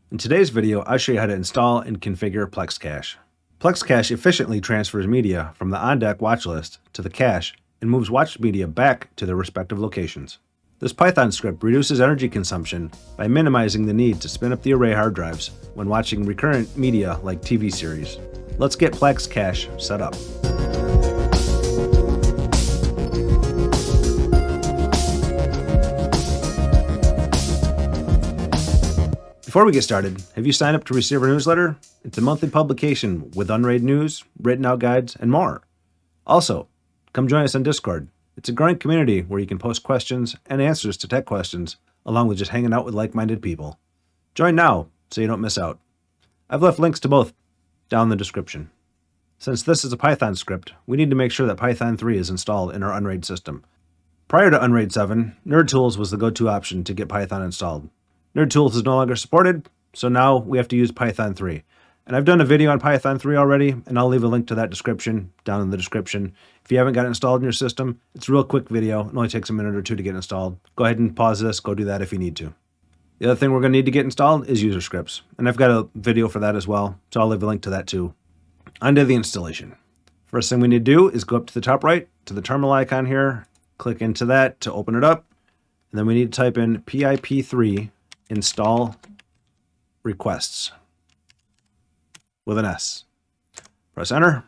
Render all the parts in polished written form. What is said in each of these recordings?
In today's video, I'll show you how to install and configure Plex Cache. Plex Cache efficiently transfers media from the on-deck watch list to the cache and moves watched media back to their respective locations. This Python script reduces energy consumption by minimizing the need to spin up the array hard drives when watching recurrent media like TV series. Let's get Plex Cache set up. Before we get started, have you signed up to receive our newsletter? It's a monthly publication with unrated news, written out guides, and more. Also, come join us on Discord. It's a growing community where you can post questions and answers to tech questions, along with just hanging out with like-minded people. Join now so you don't miss out. I've left links to both down in the description. Since this is a Python script, we need to make sure that Python 3 is installed in our Unraid system. Prior to Unraid 7, NerdTools was the go-to option to get Python installed. NerdTools is no longer supported, so now we have to use Python 3. And I've done a video on Python 3 already, and I'll leave a link to that description down in the description. If you haven't got it installed in your system, it's a real quick video. It only takes a minute or two to get installed. Go ahead and pause this, go do that if you need to. The other thing we're going to need to get installed is user scripts, and I've got a video for that as well, so I'll leave a link to that too. Onto the installation. First thing we need to do is go up to the top right to the terminal icon here, click into that to open it up, and then we need to type in pip3 install requests with an S. Press enter.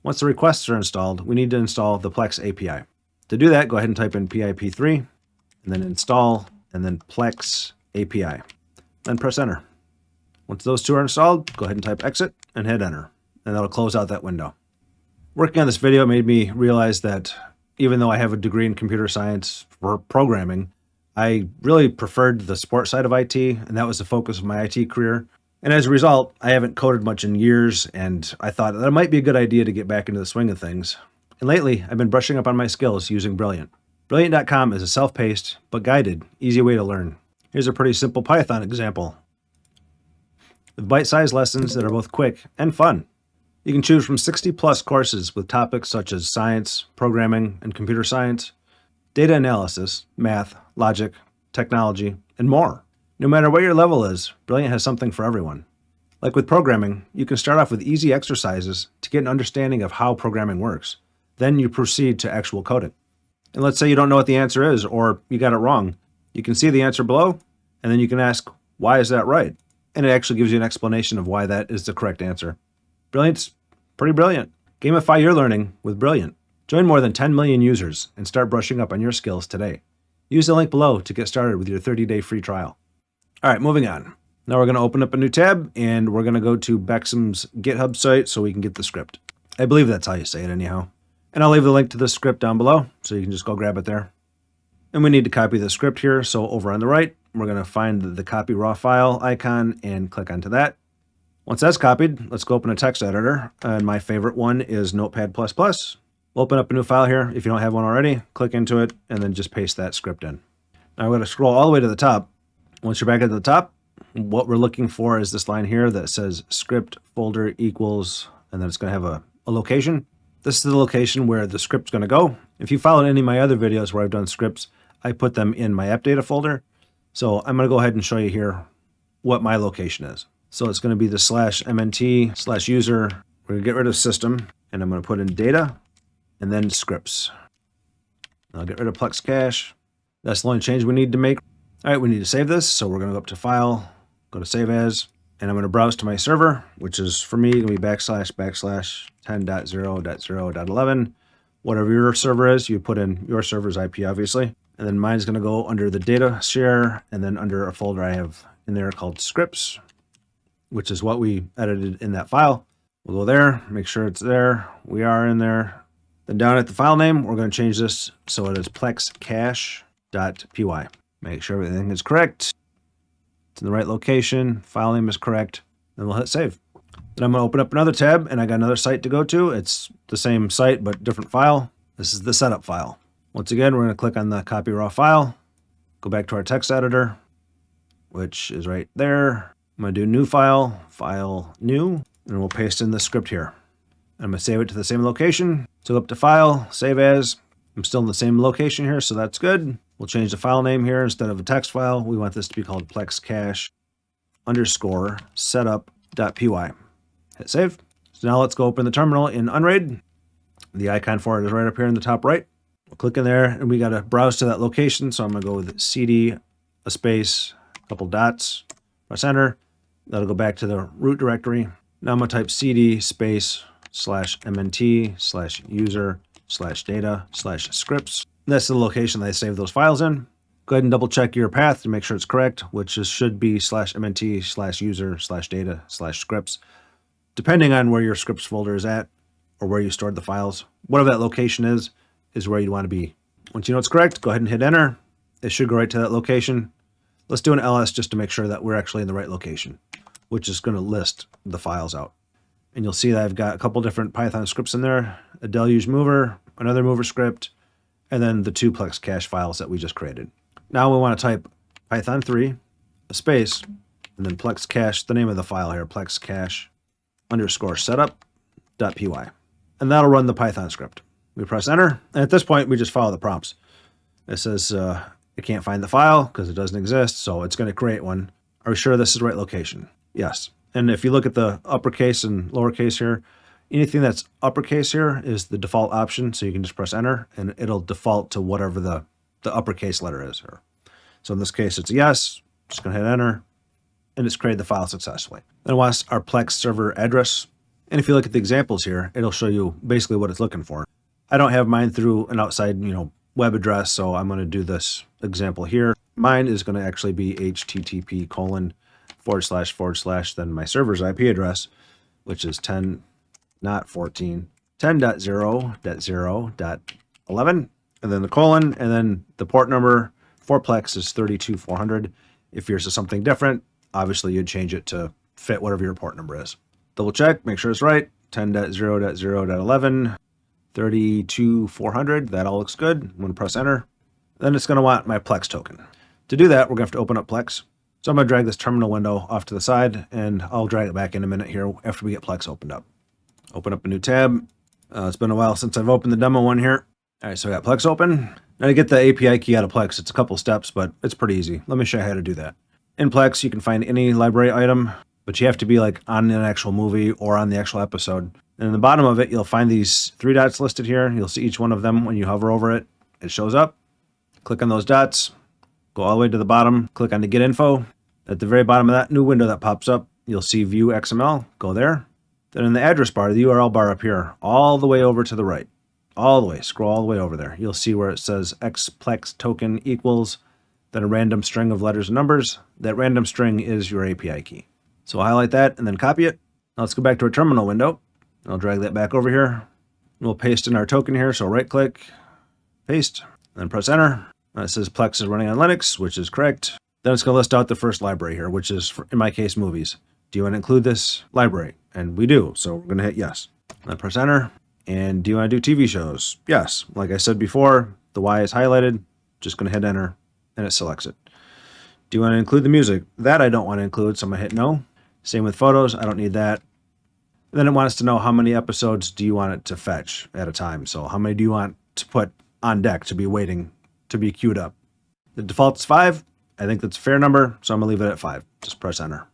Once the requests are installed, we need to install the Plex API. To do that, go ahead and type in pip3 and then install and then Plex API. Then press enter. Once those two are installed, go ahead and type exit and hit enter, and that'll close out that window. Working on this video made me realize that even though I have a degree in computer science for programming, I really preferred the support side of IT, and that was the focus of my IT career. And as a result, I haven't coded much in years, and I thought that it might be a good idea to get back into the swing of things. And lately, I've been brushing up on my skills using Brilliant. Brilliant.com is a self-paced, but guided, easy way to learn. Here's a pretty simple Python example, with bite-sized lessons that are both quick and fun. You can choose from 60-plus courses with topics such as science, programming, and computer science, data analysis, math, logic, technology, and more. No matter what your level is, Brilliant has something for everyone. Like with programming, you can start off with easy exercises to get an understanding of how programming works. Then you proceed to actual coding. And let's say you don't know what the answer is, or you got it wrong. You can see the answer below, and then you can ask, why is that right? And it actually gives you an explanation of why that is the correct answer. Brilliant's pretty brilliant. Gamify your learning with Brilliant. Join more than 10 million users and start brushing up on your skills today. Use the link below to get started with your 30-day free trial. All right, moving on. Now we're going to open up a new tab, and we're going to go to Bexham's GitHub site so we can get the script. I believe that's how you say it anyhow. And I'll leave the link to the script down below, so you can just go grab it there. And we need to copy the script here, so over on the right, we're going to find the copy raw file icon and click onto that. Once that's copied, let's go open a text editor, and my favorite one is Notepad++. We'll open up a new file here. If you don't have one already, click into it, and then just paste that script in. Now we're going to scroll all the way to the top. Once you're back at the top, what we're looking for is this line here that says script folder equals, and then it's going to have a location. This is the location where the script's going to go. If you followed any of my other videos where I've done scripts, I put them in my app data folder. So I'm going to go ahead and show you here what my location is. So it's going to be the /mnt/user. We're going to get rid of system, and I'm going to put in data, and then scripts. I'll get rid of Plex Cache. That's the only change we need to make. All right, we need to save this, so we're going to go up to File, go to Save As, and I'm going to browse to my server, which is for me going to be //10.0.0.11. Whatever your server is, you put in your server's IP, obviously. And then mine's going to go under the data share, and then under a folder I have in there called scripts, which is what we edited in that file. We'll go there, make sure it's there. We are in there. Then down at the file name, we're going to change this so it is plexcache.py. Make sure everything is correct. It's in the right location. File name is correct. Then we'll hit save. Then I'm going to open up another tab, and I got another site to go to. It's the same site, but different file. This is the setup file. Once again, we're going to click on the copy raw file, go back to our text editor, which is right there. I'm going to do new file, file new, and we'll paste in the script here. I'm going to save it to the same location. So up to File, Save As. I'm still in the same location here, so that's good. We'll change the file name here. Instead of a text file, we want this to be called Plex Cache. underscore setup.py. Hit save. So now let's go open the terminal in Unraid. The icon for it is right up here in the top right. We'll click in there and we got to browse to that location. So I'm going to go with cd, a space, a couple dots, press enter. That'll go back to the root directory. Now I'm going to type cd space /mnt/user/data/scripts. That's the location that I saved those files in. Go ahead and double check your path to make sure it's correct, which should be /mnt/user/data/scripts. Depending on where your scripts folder is at or where you stored the files, whatever that location is where you'd want to be. Once you know it's correct, go ahead and hit enter. It should go right to that location. Let's do an ls just to make sure that we're actually in the right location, which is going to list the files out. And you'll see that I've got a couple different Python scripts in there, a deluge mover, another mover script, and then the 2 Plex Cache files that we just created. Now we want to type Python 3, a space, and then Plex Cache, the name of the file here, Plex Cache underscore setup.py. And that'll run the Python script. We press enter, and at this point, we just follow the prompts. It says it can't find the file because it doesn't exist, so it's going to create one. Are we sure this is the right location? Yes. And if you look at the uppercase and lowercase here, anything that's uppercase here is the default option, so you can just press enter, and it'll default to whatever the uppercase letter is here. So in this case, it's a yes. Just going to hit enter, and it's created the file successfully. Then it wants our Plex server address. And if you look at the examples here, it'll show you basically what it's looking for. I don't have mine through an outside, web address, so I'm going to do this example here. Mine is going to actually be http:// then my server's IP address, which is 10, not 14, 10.0.0.11, and then the colon, and then the port number for Plex is 32400. If yours is something different, obviously you'd change it to fit whatever your port number is. Double check, make sure it's right. 10.0.0.11, 32400. That all looks good. I'm going to press enter. Then it's going to want my Plex token. To do that, we're going to have to open up Plex. So I'm going to drag this terminal window off to the side, and I'll drag it back in a minute here after we get Plex opened up. Open up a new tab. It's been a while since I've opened the demo one here. All right, so I got Plex open. Now to get the API key out of Plex, it's a couple steps, but it's pretty easy. Let me show you how to do that. In Plex, you can find any library item, but you have to be like on an actual movie or on the actual episode. And in the bottom of it, you'll find these 3 dots listed here. You'll see each one of them when you hover over it. It shows up. Click on those dots. Go all the way to the bottom. Click on the Get Info. At the very bottom of that new window that pops up, you'll see View XML. Go there. Then in the address bar, the URL bar up here, all the way over to the right. All the way. Scroll all the way over there. You'll see where it says X Plex token equals, then a random string of letters and numbers. That random string is your API key. So I'll highlight that and then copy it. Now let's go back to our terminal window. I'll drag that back over here. We'll paste in our token here. So right click, paste, then press enter. It says Plex is running on Linux, which is correct. Then it's going to list out the first library here, which is, in my case, movies. Do you want to include this library? And we do. So we're going to hit yes. Then press enter. And do you want to do TV shows? Yes. Like I said before, the Y is highlighted. Just going to hit enter, and it selects it. Do you want to include the music? That I don't want to include, so I'm going to hit no. Same with photos. I don't need that. And then it wants to know how many episodes do you want it to fetch at a time. So how many do you want to put on deck to be waiting to be queued up? The default is 5. I think that's a fair number, so I'm going to leave it at 5. Just press enter.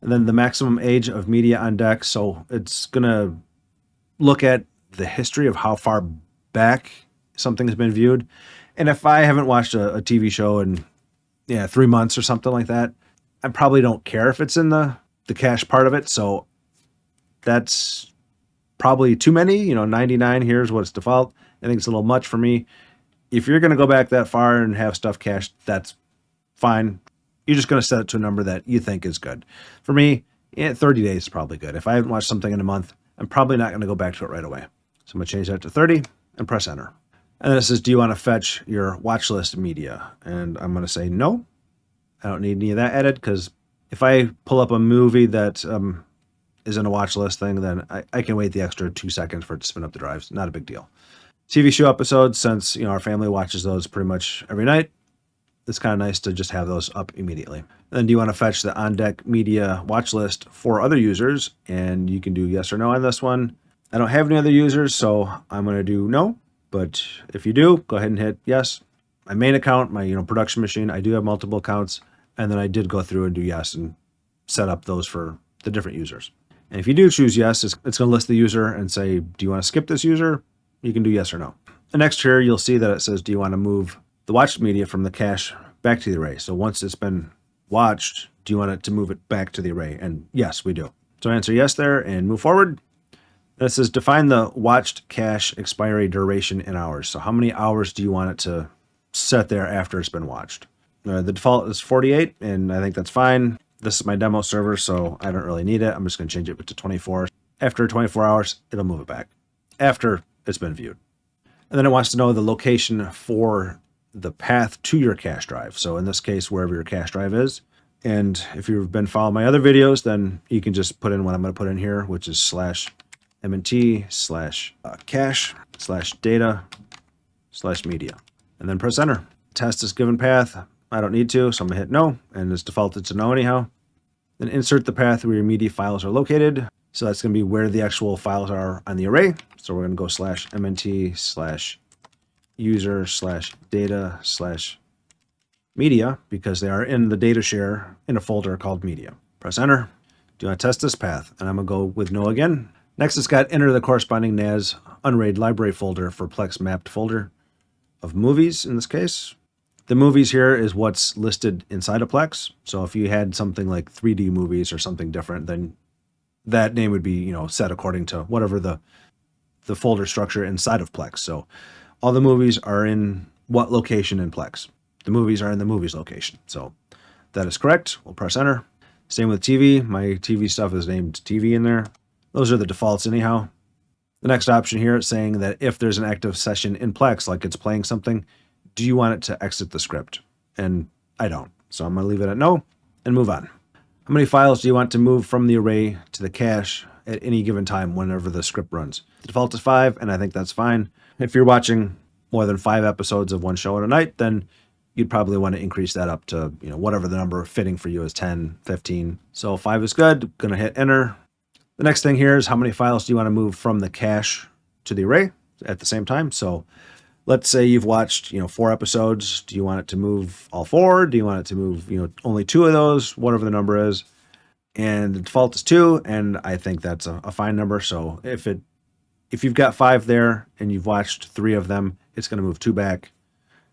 And then the maximum age of media on deck. So it's going to look at the history of how far back something has been viewed. And if I haven't watched a TV show in 3 months or something like that, I probably don't care if it's in the cache part of it. So that's probably too many. 99 here's what's default. I think it's a little much for me. If you're going to go back that far and have stuff cached, that's fine. You're just going to set it to a number that you think is good. For me, 30 days is probably good. If I haven't watched something in a month, I'm probably not going to go back to it right away. So I'm going to change that to 30 and press enter. And then it says, do you want to fetch your watch list media? And I'm going to say no. I don't need any of that added, because if I pull up a movie that is in a watch list thing, then I can wait the extra 2 seconds for it to spin up the drives. Not a big deal. TV show episodes, since our family watches those pretty much every night, it's kind of nice to just have those up immediately. And then do you want to fetch the on-deck media watch list for other users? And you can do yes or no on this one. I don't have any other users, so I'm going to do no. But if you do, go ahead and hit yes. My main account, my production machine, I do have multiple accounts. And then I did go through and do yes and set up those for the different users. And if you do choose yes, it's going to list the user and say, do you want to skip this user? You can do yes or no. And next here, you'll see that it says, do you want to move the watched media from the cache back to the array? So once it's been watched, do you want it to move it back to the array? And yes, we do. So answer yes there and move forward. And it says define the watched cache expiry duration in hours. So how many hours do you want it to set there after it's been watched? The default is 48, and I think that's fine. This is my demo server, so I don't really need it. I'm just going to change it to 24. After 24 hours, it'll move it back after it's been viewed. And then it wants to know the location for the path to your cache drive. So in this case, wherever your cache drive is. And if you've been following my other videos, then you can just put in what I'm going to put in here, which is /mnt/cache/data/media. And then press enter. Test this given path. I don't need to, so I'm going to hit no, and it's defaulted to no anyhow. Then insert the path where your media files are located. So that's going to be where the actual files are on the array. So we're going to go /mnt/user/data/media because they are in the data share in a folder called media. Press enter. Do you want to test this path? And I'm going to go with no again. Next, it's got enter the corresponding NAS unraid library folder for Plex mapped folder of movies in this case. The movies here is what's listed inside of Plex. So if you had something like 3D movies or something different, then that name would be, set according to whatever the folder structure inside of Plex. So all the movies are in what location in Plex? The movies are in the movies location. So that is correct. We'll press enter. Same with TV. My TV stuff is named TV in there. Those are the defaults anyhow. The next option here is saying that if there's an active session in Plex, like it's playing something, do you want it to exit the script? And I don't. So I'm going to leave it at no and move on. How many files do you want to move from the array to the cache at any given time whenever the script runs? The default is 5, and I think that's fine. If you're watching more than 5 episodes of one show at a night, then you'd probably want to increase that up to, whatever the number fitting for you is, 10, 15. So 5 is good. Going to hit enter. The next thing here is how many files do you want to move from the cache to the array at the same time? So let's say you've watched, 4 episodes. Do you want it to move all 4? Do you want it to move, only 2 of those, whatever the number is? And the default is 2, and I think that's a fine number. So if you've got 5 there and you've watched 3 of them, it's going to move 2 back.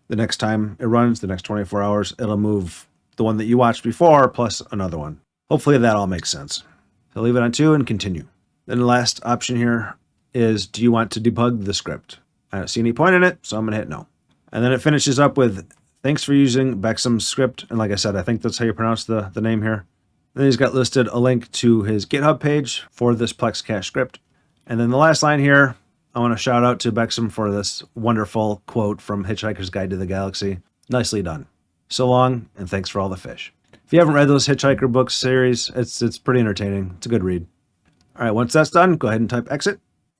The next time it runs, the next 24 hours, it'll move the one that you watched before plus another one. Hopefully that all makes sense. So leave it on 2 and continue. Then the last option here is, do you want to debug the script? I don't see any point in it, so I'm going to hit no. And then it finishes up with, thanks for using Bexham's script. And like I said, I think that's how you pronounce the name here. And then he's got listed a link to his GitHub page for this Plex Cache script. And then the last line here, I want to shout out to Bexham for this wonderful quote from Hitchhiker's Guide to the Galaxy. Nicely done. So long, and thanks for all the fish. If you haven't read those Hitchhiker books series, it's pretty entertaining. It's a good read. All right, once that's done, go ahead and type exit.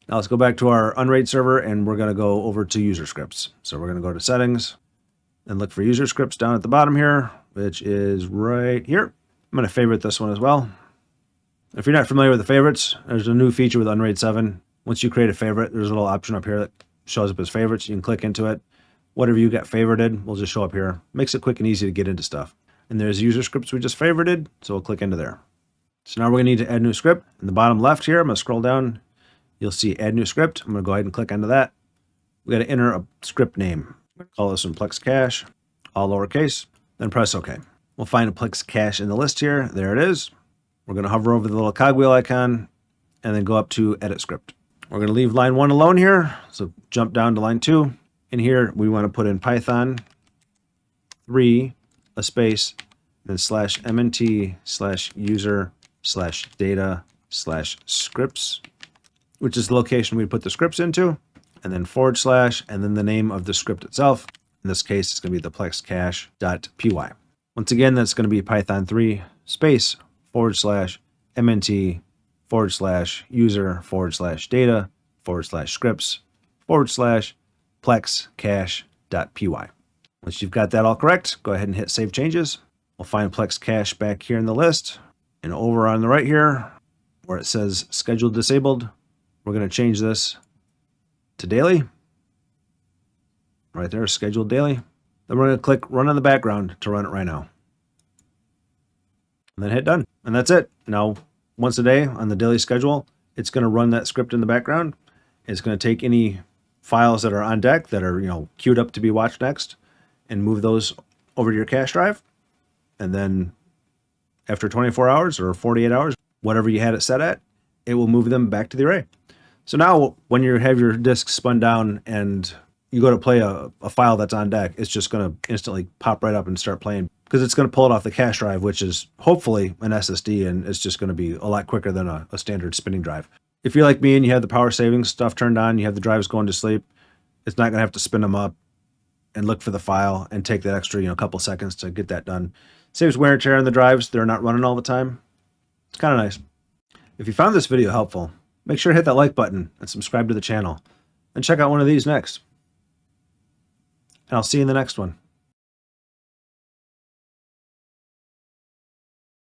Now let's go back to our unraid server, and we're going to go over to user scripts. So we're going to go to settings and look for user scripts down at the bottom here, which is right here. I'm going to favorite this one as well. If you're not familiar with the favorites, there's a new feature with Unraid 7. Once you create a favorite, there's a little option up here that shows up as favorites. You can click into it. Whatever you got favorited will just show up here. Makes it quick and easy to get into stuff. And there's user scripts we just favorited, so we'll click into there. So now we're going to need to add new script. In the bottom left here, I'm going to scroll down. You'll see add new script. I'm going to go ahead and click onto that. We got to enter a script name. I'm going to call this one Plex Cache, all lowercase, then press OK. We'll find a Plex Cache in the list here. There it is. We're going to hover over the little cogwheel icon and then go up to edit script. We're going to leave line 1 alone here. So jump down to line 2. In here, we want to put in Python 3, a space, then /mnt/user/data/scripts, which is the location we put the scripts into, and then /, and then the name of the script itself. In this case, it's going to be the plexcache.py. Once again, that's going to be Python 3 space /mnt/user/data/scripts /plexcache.py. Once you've got that all correct, go ahead and hit Save Changes. We'll find Plex Cache back here in the list. And over on the right here, where it says Schedule Disabled, we're going to change this to Daily. Right there, Schedule Daily. Then we're going to click Run on the background to run it right now. And then hit Done. And that's it. Now, once a day on the daily schedule, it's going to run that script in the background. It's going to take any files that are on deck that are, queued up to be watched next and move those over to your cache drive. And then after 24 hours or 48 hours, whatever you had it set at, it will move them back to the array. So now when you have your disk spun down and you go to play a file that's on deck, it's just going to instantly pop right up and start playing because it's going to pull it off the cache drive, which is hopefully an SSD, and it's just going to be a lot quicker than a standard spinning drive. If you're like me and you have the power saving stuff turned on, you have the drives going to sleep, it's not going to have to spin them up and look for the file and take that extra, couple seconds to get that done. Saves wear and tear on the drives. They're not running all the time. It's kind of nice. If you found this video helpful, make sure to hit that like button and subscribe to the channel. And check out one of these next. And I'll see you in the next one.